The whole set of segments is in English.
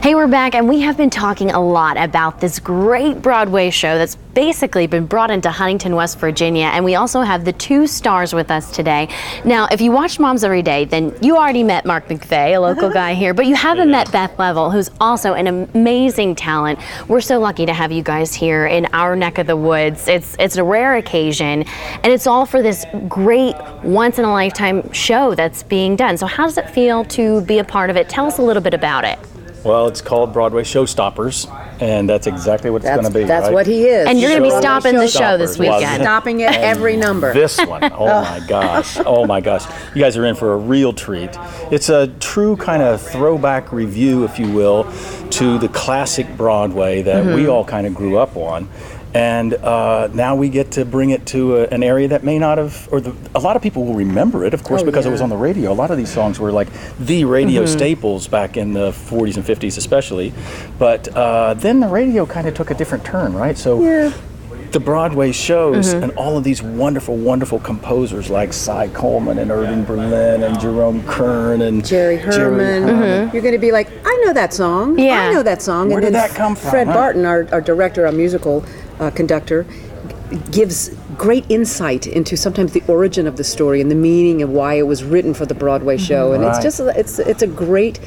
Hey, we're back, and we have been talking a lot about this great Broadway show that's basically been brought into Huntington, West Virginia, and we also have the two stars with us today. Now, if you watch Moms Every Day, then you already met Mark McVey, a local guy here, but you haven't met Beth Leavel, who's also an amazing talent. We're so lucky to have you guys here in our neck of the woods. It's a rare occasion, and it's all for this great once-in-a-lifetime show that's being done. So how does it feel to be a part of it? Tell us a little bit about it. Well, it's called Broadway Showstoppers, and that's exactly what it's going to be. That's right? what he is. And you're going to be stopping the show this weekend. Stopping at every number. This one, oh my gosh, oh my gosh. You guys are in for a real treat. It's a true kind of throwback review, if you will, to the classic Broadway that we all kind of grew up on. And now we get to bring it to an area that may not have, a lot of people will remember it, of course, because it was on the radio. A lot of these songs were like the radio staples back in the 40s and 50s especially. But then the radio kind of took a different turn, right? So the Broadway shows and all of these wonderful, wonderful composers like Cy Coleman and Irving Berlin and Jerome Kern and Jerry Herman. You're going to be like, I know that song. Yeah. I know that song. Where and did then that come from? Fred Barton, our director, our musical conductor, gives great insight into sometimes the origin of the story and the meaning of why it was written for the Broadway show. And it's just it's a great,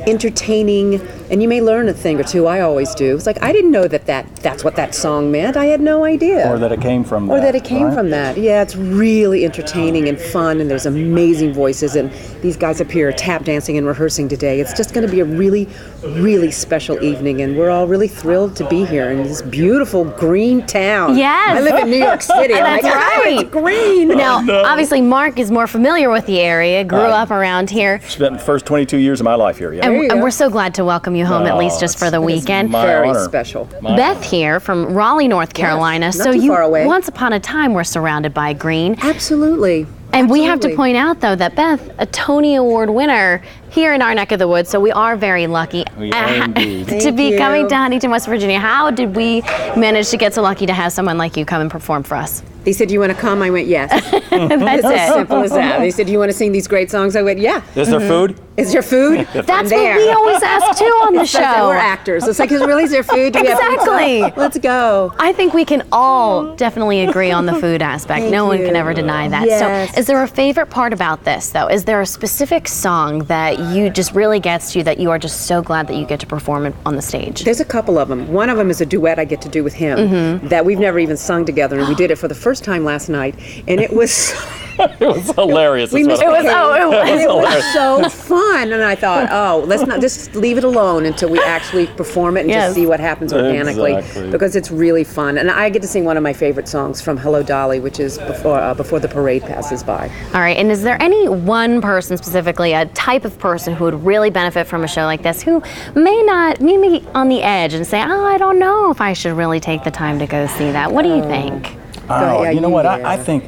entertaining, and you may learn a thing or two. I always do. It's like, I didn't know that's what that song meant. I had no idea. Or that it came from that. Or that it came from that. Yeah, it's really entertaining and fun, and there's amazing voices, and these guys up here are tap dancing and rehearsing today. It's just going to be a really, really special evening, and we're all really thrilled to be here in this beautiful green town. Yes. I live in New York City. That's right. It's green. Now, obviously, Mark is more familiar with the area, grew up around here. Spent the first 22 years of my life here, yeah. And we're so glad to welcome you home, at least just for the weekend. Very honor. special. Beth here from Raleigh, North Carolina. not So too you, far away. once upon a time, were surrounded by green. Absolutely. And we have to Absolutely. point out, though, that Beth, a Tony Award winner here in our neck of the woods, so we are very lucky We are indeed. to Thank be you. coming to Huntington, West Virginia. How did we manage to get so lucky to have someone like you come and perform for us? They said, "You want to come?" I went, "Yes." That's It's as it. simple as that. They said, "You want to sing these great songs?" I went, "Yeah." Is there food? Is there food? That's I'm what there. we always ask, too, on the That's it. We're show. actors. It's like, really, is there food? Do we have Exactly. pizza? Let's go. I think we can all definitely agree on the food aspect. Thank No one can you. ever deny that. Yes. So is there a favorite part about this, though? Is there a specific song that you just really gets to you, that you are just so glad that you get to perform it on the stage? There's a couple of them. One of them is a duet I get to do with him that we've never even sung together, and we did it for the first time last night, and it was It was hilarious. we That's missed what the I- cue. And it was hilarious. so fun. And I thought, oh, let's not just leave it alone until we actually perform it and Yes. just see what happens organically, Exactly. because it's really fun. And I get to sing one of my favorite songs from Hello Dolly, which is before the parade passes by. All right, and is there any one person specifically, a type of person who would really benefit from a show like this, who maybe on the edge and say, oh, I don't know if I should really take the time to go see that? What do you think? Oh, yeah, you know what? yeah.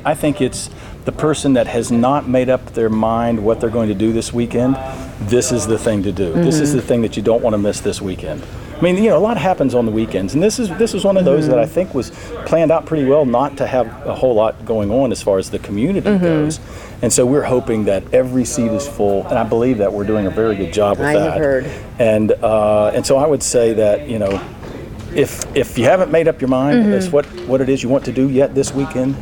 I think it's the person that has not made up their mind what they're going to do this weekend. This is the thing to do. This is the thing that you don't want to miss this weekend. I mean, a lot happens on the weekends, and this is one of those that I think was planned out pretty well, not to have a whole lot going on as far as the community goes. And so we're hoping that every seat is full, and I believe that we're doing a very good job with I that. have heard. And so I would say that, if you haven't made up your mind as what it is you want to do yet this weekend,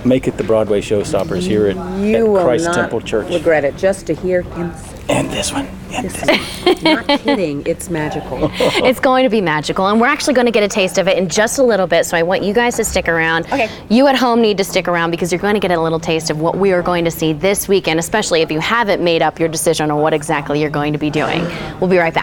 make it the Broadway Showstoppers here at You will Christ not Temple Church. regret it just to hear him sing. And this one. And this one. Not kidding, it's magical. It's going to be magical, and we're actually going to get a taste of it in just a little bit, so I want you guys to stick around. Okay. You at home need to stick around, because you're going to get a little taste of what we are going to see this weekend, especially if you haven't made up your decision on what exactly you're going to be doing. We'll be right back.